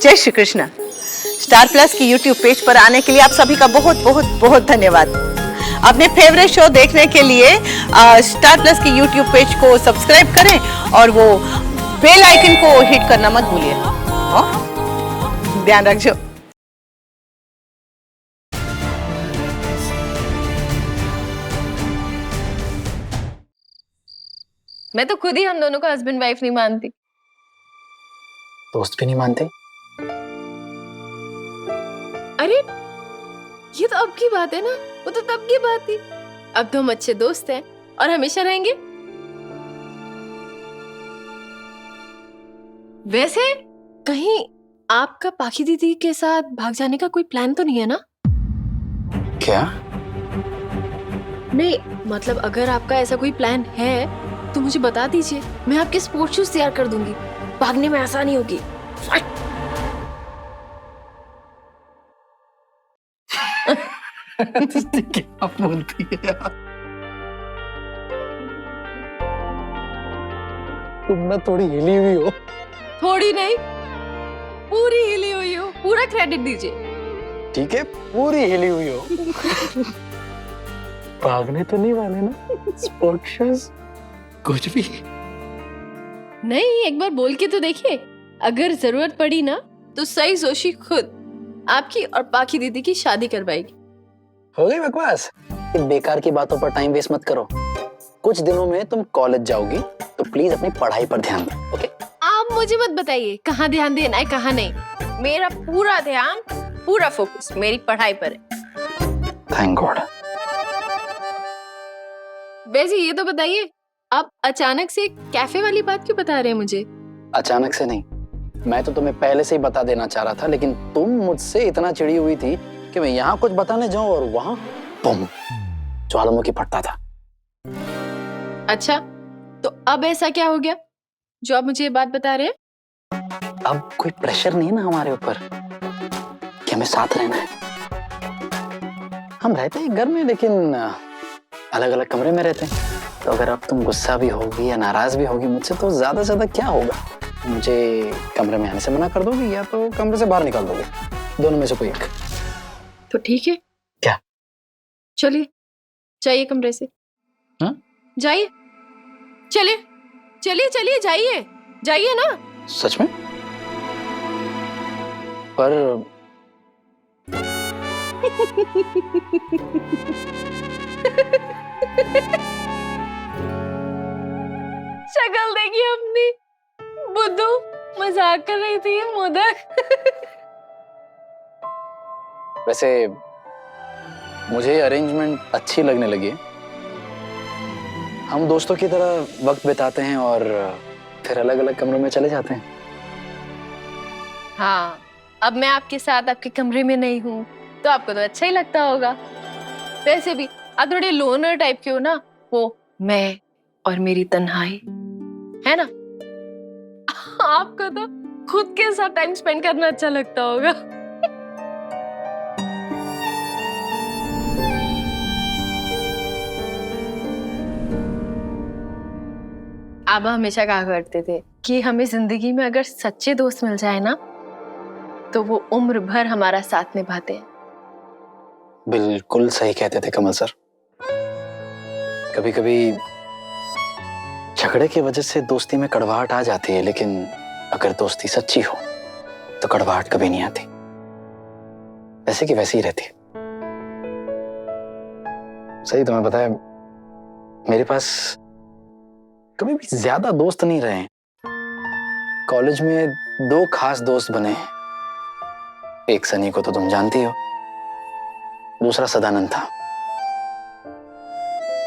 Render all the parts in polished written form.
जय Shri Krishna. Star plus की YouTube page पर आने के लिए आप सभी का बहुत बहुत बहुत धन्यवाद। अपने फेवरेट शो देखने के लिए स्टार प्लस की यूट्यूब पेज को सब्सक्राइब करें और वो बेल आइकन को हिट करना मत भूलिए। ध्यान रखिए। मैं तो खुद ही हम दोनों को हस्बैंड वाइफ नहीं मानती। दोस्त भी नहीं मानते? अरे ये तो अब की बात है ना, वो तो तब की बात थी। अब तो हम अच्छे दोस्त हैं और हमेशा रहेंगे। वैसे कहीं आपका पाखी दीदी के साथ भाग जाने का कोई प्लान तो नहीं है ना? क्या? नहीं मतलब अगर आपका ऐसा कोई प्लान है तो मुझे बता दीजिए, मैं आपके स्पोर्ट्स शूज तैयार कर दूंगी, भागने में आसानी होगी। क्या बोलती है यार? तुम ना थोड़ी हिली हुई हो। थोड़ी नहीं, पूरी हिली हुई हो, पूरा क्रेडिट दीजिए। ठीक है, पूरी हिली हुई हो। भागने तो नहीं वाले ना? स्पोर्ट्स शूज कुछ भी नहीं, एक बार बोल के तो देखिए। अगर जरूरत पड़ी ना तो सही जोशी खुद आपकी और पाखी दीदी की शादी करवाएगी। हो गई बकवास। इन बेकार की बातों पर टाइम वेस्ट मत करो। कुछ दिनों में तुम कॉलेज जाओगी तो प्लीज अपनी पढ़ाई पर ध्यान दो। ओके? आप मुझे मत बताइए कहाँ ध्यान देना है कहाँ नहीं। मेरा पूरा ध्यान, पूरा फोकस मेरी पढ़ाई पर है। Thank God. वैसे ये तो बताइए, आप अचानक से कैफे वाली बात क्यों बता रहे हैं मुझे? अचानक से नहीं, मैं तो तुम्हें पहले से ही बता देना चाह रहा था, लेकिन तुम मुझसे इतना चिड़ी हुई थी कि मैं यहाँ कुछ बताने जाऊं और वहां बम ज्वालामुखी फटता था। अच्छा, तो अब ऐसा क्या हो गया जो आप मुझे ये बात बता रहे हैं? अब कोई प्रेशर नहीं है ना हमारे ऊपर कि हमें साथ रहना है। हम रहते हैं घर में, लेकिन अलग अलग कमरे में रहते हैं। तो अगर अब तुम गुस्सा भी होगी या नाराज भी होगी मुझसे, तो ज्यादा से ज्यादा क्या होगा? मुझे कमरे में आने से मना कर दोगी या तो कमरे से बाहर निकाल दोगे, दोनों में से कोई एक। तो ठीक है। क्या? चलिए जाइए कमरे से। हाँ? जाइए, चलिए चलिए चलिए, जाइए जाइए ना। सच में? पर शक्ल देखिए अपनी, बुद्धू मजाक कर रही थी मोदक। वैसे मुझे अरेंजमेंट अच्छी लगने लगी। हम दोस्तों की तरह वक्त बिताते हैं और फिर अलग अलग कमरों में चले जाते हैं। हाँ, अब मैं आपके साथ आपके कमरे में नहीं हूँ तो आपको तो अच्छा ही लगता होगा। वैसे भी आप थोड़े लोनर टाइप के हो ना, वो मैं और मेरी तन्हाई है ना। आपको तो खुद के साथ टाइम स्पेंड करना अच्छा लगता होगा। आप हमेशा कहा करते थे कि हमें जिंदगी में अगर सच्चे दोस्त मिल जाए ना तो वो उम्र भर हमारा साथ निभाते हैं। बिल्कुल सही कहते थे कमल सर। कभी कभी झगड़े की वजह से दोस्ती में कड़वाहट आ जाती है, लेकिन अगर दोस्ती सच्ची हो तो कड़वाहट कभी नहीं आती, वैसे की वैसी ही रहती। सही तुम्हें पता है, मेरे पास कभी भी ज्यादा दोस्त नहीं रहे। कॉलेज में 2 खास दोस्त बने। एक सनी को तो तुम जानती हो, दूसरा सदानंद था।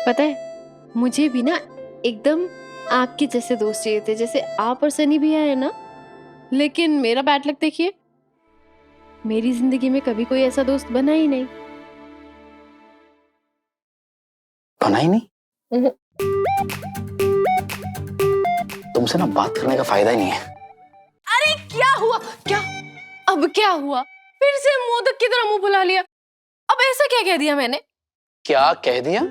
पता है मुझे भी ना एकदम आपके जैसे दोस्त चाहिए थे, जैसे आप और सनी भी है ना। लेकिन मेरा बैड लक देखिए, मेरी जिंदगी में कभी कोई ऐसा दोस्त बना ही नहीं। बना ही नहीं? तुमसे ना बात करने का फायदा ही नहीं है। अरे क्या हुआ? क्या अब क्या हुआ? फिर से मोदक की तरह मुंह फुला लिया। अब ऐसा क्या कह दिया मैंने? क्या कह दिया?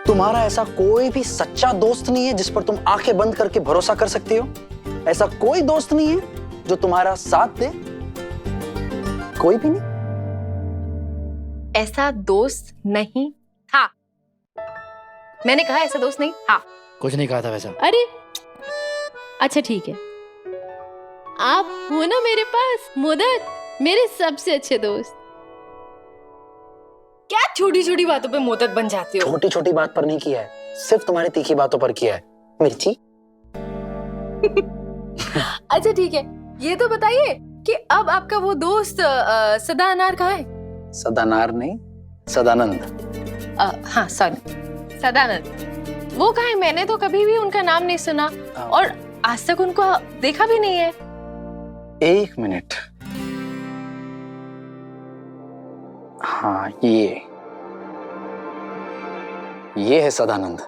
तुम्हारा ऐसा कोई भी सच्चा दोस्त नहीं है जिस पर तुम आंखें बंद करके भरोसा कर सकती हो? ऐसा कोई दोस्त नहीं है जो तुम्हारा साथ दे? कोई भी नहीं? ऐसा दोस्त नहीं था। मैंने कहा ऐसा दोस्त नहीं था। कुछ नहीं कहा था वैसा। अरे अच्छा ठीक है, आप हो ना मेरे पास मोदक, मेरे सबसे अच्छे दोस्त। क्या छोटी छोटी बातों पे मोदक बन जाते हो? छोटी छोटी बात पर नहीं किया है, सिर्फ तुम्हारी तीखी बातों पर किया है। मिर्ची। अच्छा ठीक है, ये तो बताइए कि अब आपका वो दोस्त सदा अनार कहाँ है? सदानार नहीं, सदानंद। हाँ सॉरी, सदानंद। वो कहाँ है? मैंने तो कभी भी उनका नाम नहीं सुना और आज तक उनको देखा भी नहीं है। एक मिनट। हाँ, ये है सदानंद।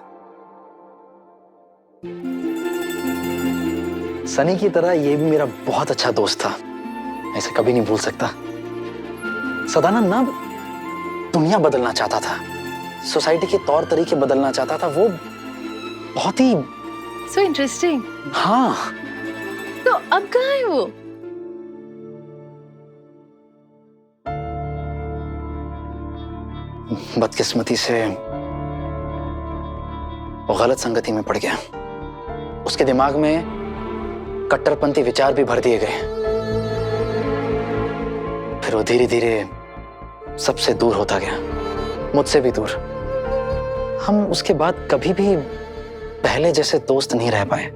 सनी की तरह ये भी मेरा बहुत अच्छा दोस्त था, ऐसे कभी नहीं भूल सकता। सदानंद ना दुनिया बदलना चाहता था, सोसाइटी के तौर तरीके बदलना चाहता था। वो बहुत ही सो इंटरेस्टिंग। हाँ। तो अब कहाँ है वो? बदकिस्मती से वो गलत संगति में पड़ गया। उसके दिमाग में कट्टरपंथी विचार भी भर दिए गए। फिर वो धीरे धीरे सबसे दूर होता गया, मुझसे भी दूर। हम उसके बाद कभी भी पहले जैसे दोस्त नहीं रह पाए।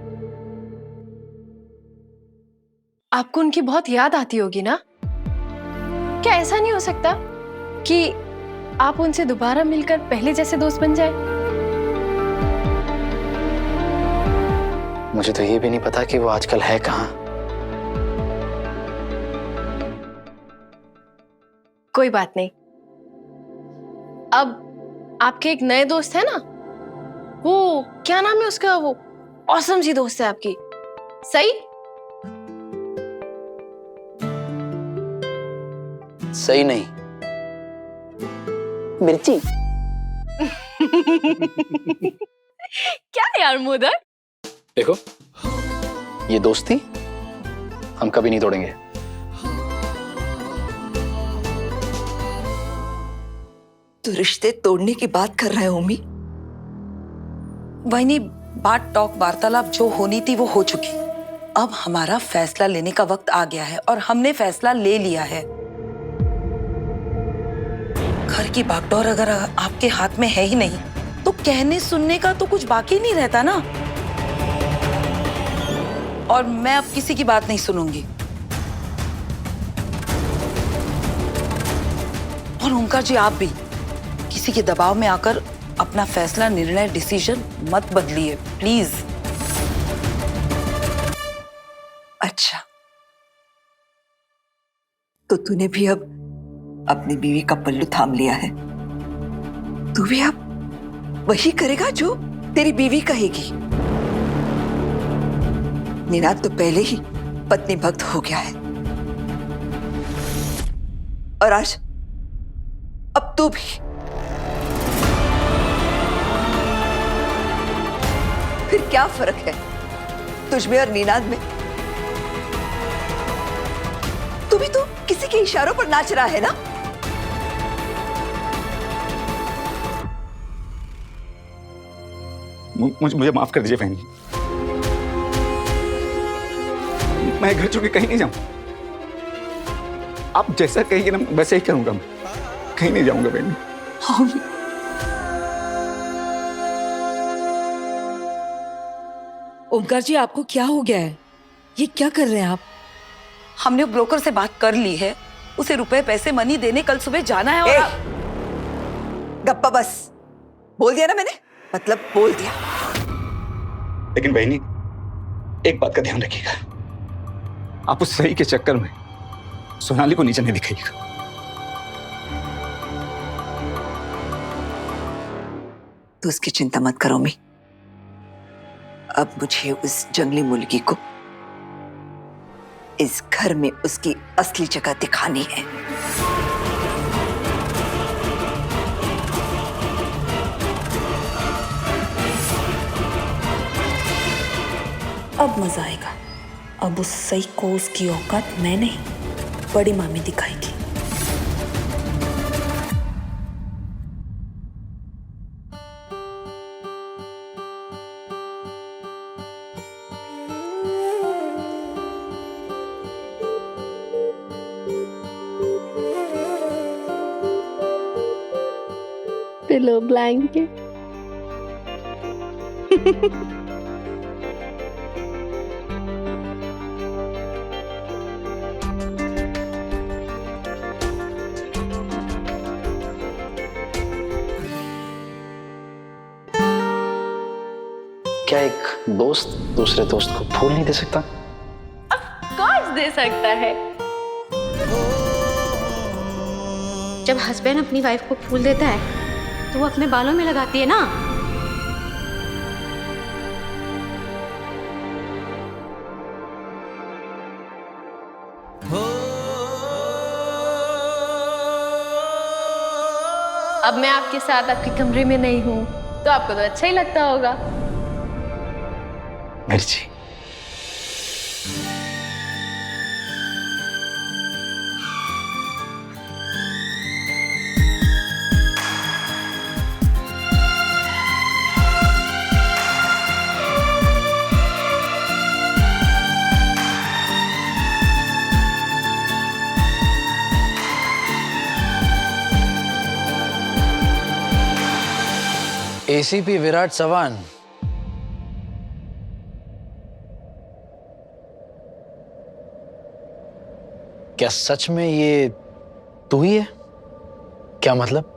आपको उनकी बहुत याद आती होगी ना? क्या ऐसा नहीं हो सकता कि आप उनसे दोबारा मिलकर पहले जैसे दोस्त बन जाए? मुझे तो ये भी नहीं पता कि वो आजकल है कहाँ। कोई बात नहीं, अब आपके एक नए दोस्त है ना, वो क्या नाम है उसका? वो ऑसम सी दोस्त है आपकी, सही? सही नहीं, मिर्ची। क्या यार मोदक? देखो, ये दोस्ती हम कभी नहीं तोड़ेंगे। तो रिश्ते तोड़ने की बात कर रहे हो उम्मी? वही बात टॉक वार्तालाप जो होनी थी वो हो चुकी। अब हमारा फैसला लेने का वक्त आ गया है और हमने फैसला ले लिया है। घर की बागडोर अगर आपके हाथ में है ही नहीं तो कहने सुनने का तो कुछ बाकी नहीं रहता ना। और मैं अब किसी की बात नहीं सुनूंगी। और ओंकार जी, आप भी किसी के दबाव में आकर अपना फैसला, निर्णय, डिसीजन मत बदलिए प्लीज। अच्छा, तो तूने भी अब अपनी बीवी का पल्लू थाम लिया है। तू भी अब वही करेगा जो तेरी बीवी कहेगी। निनाद तो पहले ही पत्नी भक्त हो गया है और आज अब तू भी। फिर क्या फर्क है तुझमें और निनाद में? तू भी तो किसी के इशारों पर नाच रहा है ना? मुझे माफ कर दीजिए बहन। मैं घर छोड़ के कहीं नहीं जाऊं। आप जैसा कहिए ना वैसे ही करूंगा। मैं कहीं नहीं जाऊंगा बहन। ओंकार जी, आपको क्या हो गया है? ये क्या कर रहे हैं आप? हमने ब्रोकर से बात कर ली है, उसे रुपए पैसे मनी देने कल सुबह जाना है। और गप्पा बस। बोल दिया ना मैंने, मतलब बोल दिया। लेकिन बहनी, एक बात का ध्यान रखिएगा, आप उस सही के चक्कर में सोनाली को नीचे नहीं दिखाइएगा। तो उसकी चिंता मत करो मी। अब मुझे उस जंगली मुर्गी को इस घर में उसकी असली जगह दिखानी है। अब मजा आएगा। अब उस सही को उसकी औकात मैं नहीं, बड़ी मामी दिखाएगी। Pillow blanket. क्या एक दोस्त दूसरे दोस्त को फूल नहीं दे सकता? कौन दे सकता है? जब हस्बैंड अपनी वाइफ को फूल देता है तो वो अपने बालों में लगाती है ना। अब मैं आपके साथ आपके कमरे में नहीं हूँ तो आपको तो अच्छा ही लगता होगा। मिर्ची, एसीपी विराट चव्हाण, क्या सच में ये तू ही है? क्या मतलब?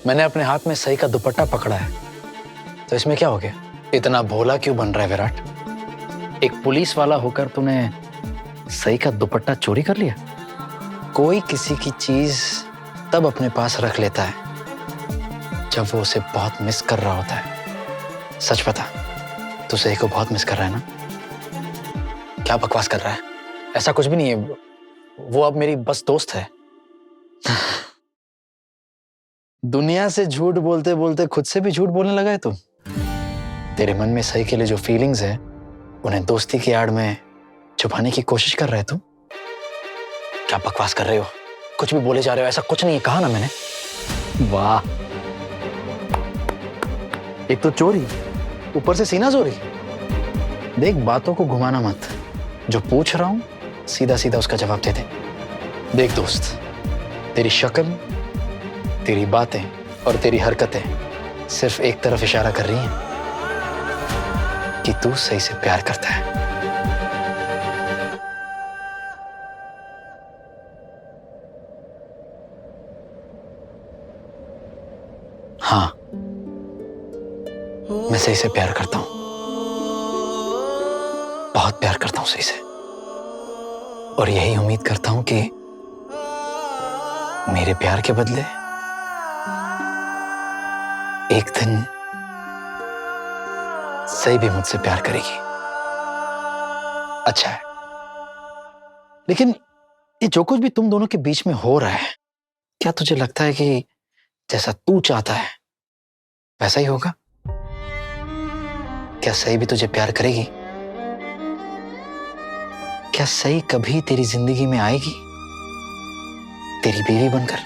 मैंने अपने हाथ में सही का दुपट्टा पकड़ा है, तो इसमें क्या हो गया? इतना भोला क्यों बन रहा है विराट? एक पुलिस वाला होकर तूने सही का दुपट्टा चोरी कर लिया? कोई किसी की चीज तब अपने पास रख लेता है जब वो उसे बहुत मिस कर रहा होता है। सच बता, तू सही को बहुत मिस कर रहा है ना? क्या बकवास कर रहा है? ऐसा कुछ भी नहीं है, वो अब मेरी बस दोस्त है। दुनिया से झूठ बोलते बोलते खुद से भी झूठ बोलने लगा है तू। तेरे मन में सही के लिए जो फीलिंग्स है उन्हें दोस्ती की आड़ में छुपाने की कोशिश कर रहे तू। क्या बकवास कर रहे हो? कुछ भी बोले जा रहे हो, ऐसा कुछ नहीं है, कहा ना मैंने। वाह, एक तो चोरी, ऊपर से सीना चोरी। देख, बातों को घुमाना मत, जो पूछ रहा हूं सीधा सीधा उसका जवाब दे दे। देख दोस्त, तेरी शक्ल, तेरी बातें और तेरी हरकतें सिर्फ एक तरफ इशारा कर रही हैं कि तू सही से प्यार करता है। हाँ, मैं सही से प्यार करता हूं, बहुत प्यार करता हूं सही से, और यही उम्मीद करता हूं कि मेरे प्यार के बदले एक दिन सही भी मुझसे प्यार करेगी। अच्छा है, लेकिन ये जो कुछ भी तुम दोनों के बीच में हो रहा है, क्या तुझे लगता है कि जैसा तू चाहता है वैसा ही होगा? क्या सही भी तुझे प्यार करेगी? क्या सही कभी तेरी जिंदगी में आएगी तेरी बीवी बनकर?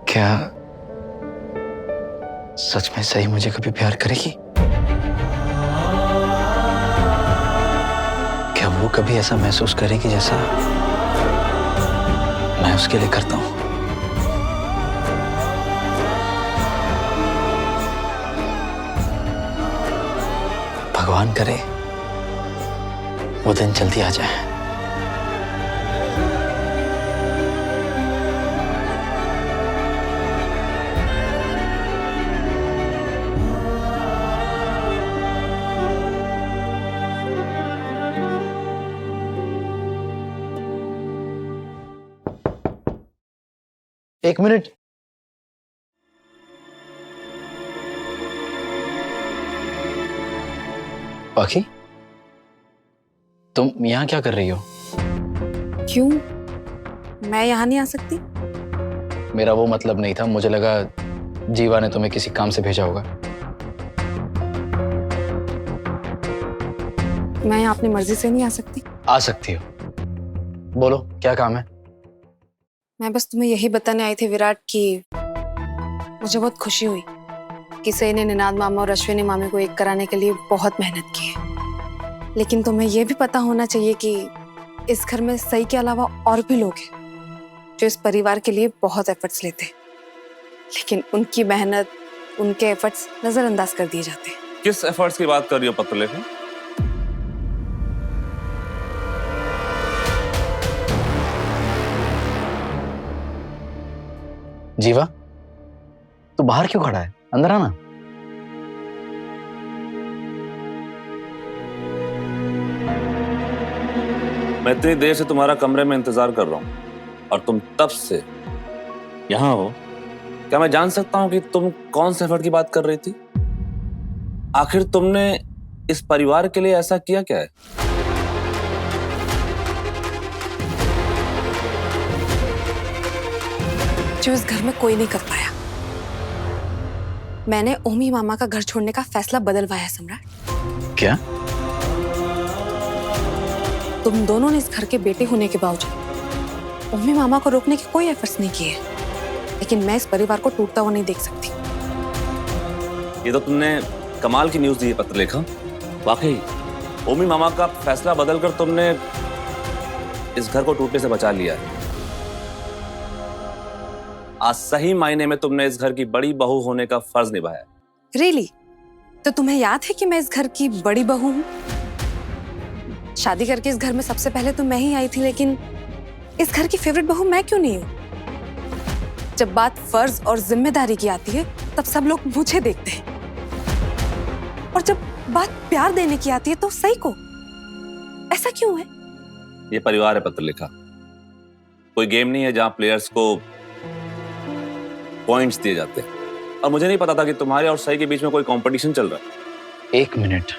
क्या सच में सही मुझे कभी प्यार करेगी? क्या वो कभी ऐसा महसूस करेगी जैसा मैं उसके लिए करता हूं? भगवान करे वो दिन जल्दी आ जाए। एक मिनट, पाखी, तुम यहां क्या कर रही हो? क्यों? मैं यहाँ नहीं आ सकती? मेरा वो मतलब नहीं था, मुझे लगा जीवा ने तुम्हें किसी काम से भेजा होगा। मैं यहाँ अपनी मर्जी से नहीं आ सकती? आ सकती हो, बोलो क्या काम है? मैं बस तुम्हें यही बताने आई थी विराट कि मुझे बहुत खुशी हुई कि सई ने निनाद मामा और अश्विनी मामी को एक कराने के लिए बहुत मेहनत की है। लेकिन तुम्हें यह भी पता होना चाहिए कि इस घर में सई के अलावा और भी लोग हैं जो इस परिवार के लिए बहुत एफर्ट्स लेते हैं, लेकिन उनकी मेहनत, उनके एफर्ट्स नजरअंदाज कर दिए जाते हैं। किस एफर्ट्स की बात कर रही हो पत्रलेखा? जीवा, तू बाहर क्यों खड़ा है? अंदर आना। मैं इतनी देर से तुम्हारा कमरे में इंतजार कर रहा हूं और तुम तब से यहां हो। क्या मैं जान सकता हूं कि तुम कौन से एफर्ट की बात कर रही थी? आखिर तुमने इस परिवार के लिए ऐसा किया क्या है? जो इस घर में कोई नहीं कर पाया। मैंने ओमी मामा का घर छोड़ने का फैसला बदलवाया सम्राट। क्या? तुम दोनों ने इस घर के बेटे होने के बावजूद ओमी मामा को रोकने के कोई एफर्ट्स नहीं किए, लेकिन मैं इस परिवार को टूटता हुआ नहीं देख सकती। ये तो तुमने कमाल की न्यूज दी है पत्रलेखा। वाकई ओमी मामा का फैसला बदलकर तुमने इस घर को टूटने से बचा लिया है। आज सही मायने में तुमने इस घर की बड़ी बहू होने का फर्ज निभाया। रियली? तो तुम्हें याद है कि मैं इस घर की बड़ी बहू हूँ? शादी करके इस घर में सबसे पहले तो मैं ही आई थी, लेकिन इस घर की फेवरेट बहू मैं क्यों नहीं हूँ? जब बात फर्ज और जिम्मेदारी की आती है तब सब लोग मुझे देखते हैं, और जब बात प्यार देने की आती है तो सही को। ऐसा क्यों है? ये परिवार है पत्रलेखा, कोई गेम नहीं है जहां प्लेयर्स को पॉइंट्स दिए जाते हैं। और मुझे नहीं पता था कि तुम्हारे और सई के बीच में कोई कंपटीशन चल रहा है। एक मिनट,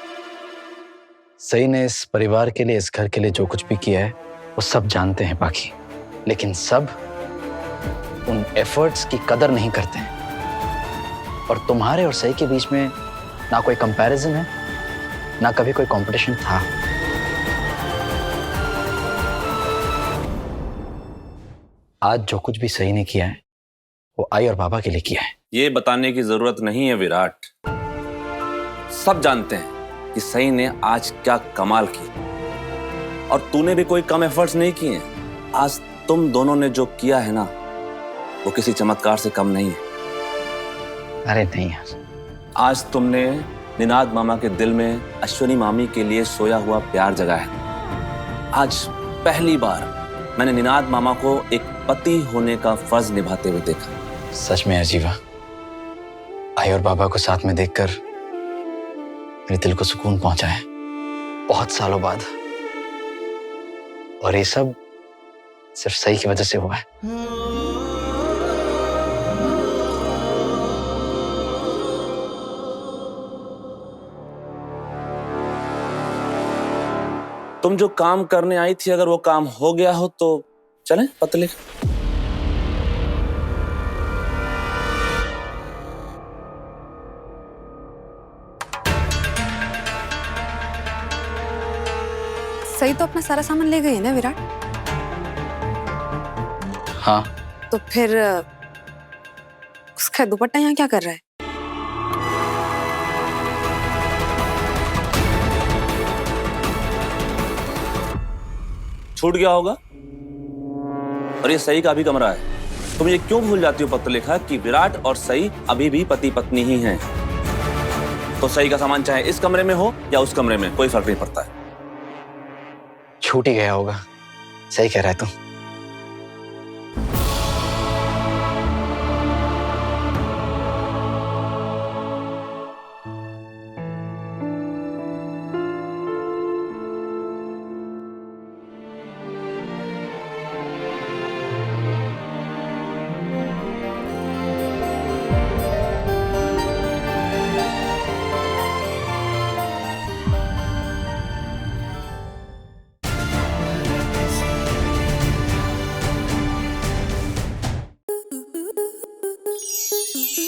सई ने इस परिवार के लिए, इस घर के लिए जो कुछ भी किया है वो सब जानते हैं बाकी, लेकिन सब उन एफर्ट्स की कदर नहीं करते हैं। और तुम्हारे और सई के बीच में ना कोई कंपैरिजन है, ना कभी कोई कंपटीशन था। आज जो कुछ भी सई ने किया है वो आई और बाबा के लिए किया है। ये बताने की जरूरत नहीं है विराट, सब जानते हैं कि सई ने आज क्या कमाल की, और तूने भी कोई कम एफर्ट्स नहीं किए। आज तुम दोनों ने जो किया है ना, वो किसी चमत्कार से कम नहीं है। अरे नहीं यार, आज तुमने निनाद मामा के दिल में अश्विनी मामी के लिए सोया हुआ प्यार जगाया है। आज पहली बार मैंने निनाद मामा को एक पति होने का फर्ज निभाते हुए देखा। सच में अजीबा, आई और बाबा को साथ में देखकर मेरे दिल को सुकून पहुंचा है, बहुत सालों बाद। और ये सब सिर्फ सही की वजह से हुआ है। तुम जो काम करने आई थी, अगर वो काम हो गया हो तो चलें पत्रलेखा? सही तो अपना सारा सामान ले गई है ना विराट? हाँ, तो फिर उसका दुपट्टा यहाँ क्या कर रहा है? छूट गया होगा। और ये सई का भी कमरा है। तुम ये क्यों भूल जाती हो पत्रलेखा कि विराट और सई अभी भी पति पत्नी ही हैं। तो सई का सामान चाहे इस कमरे में हो या उस कमरे में, कोई फर्क नहीं पड़ता है। छूट ही गया होगा, सही कह रहा है तू।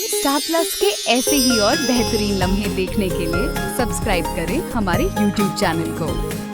स्टार प्लस के ऐसे ही और बेहतरीन लम्हे देखने के लिए सब्सक्राइब करें हमारे YouTube चैनल को।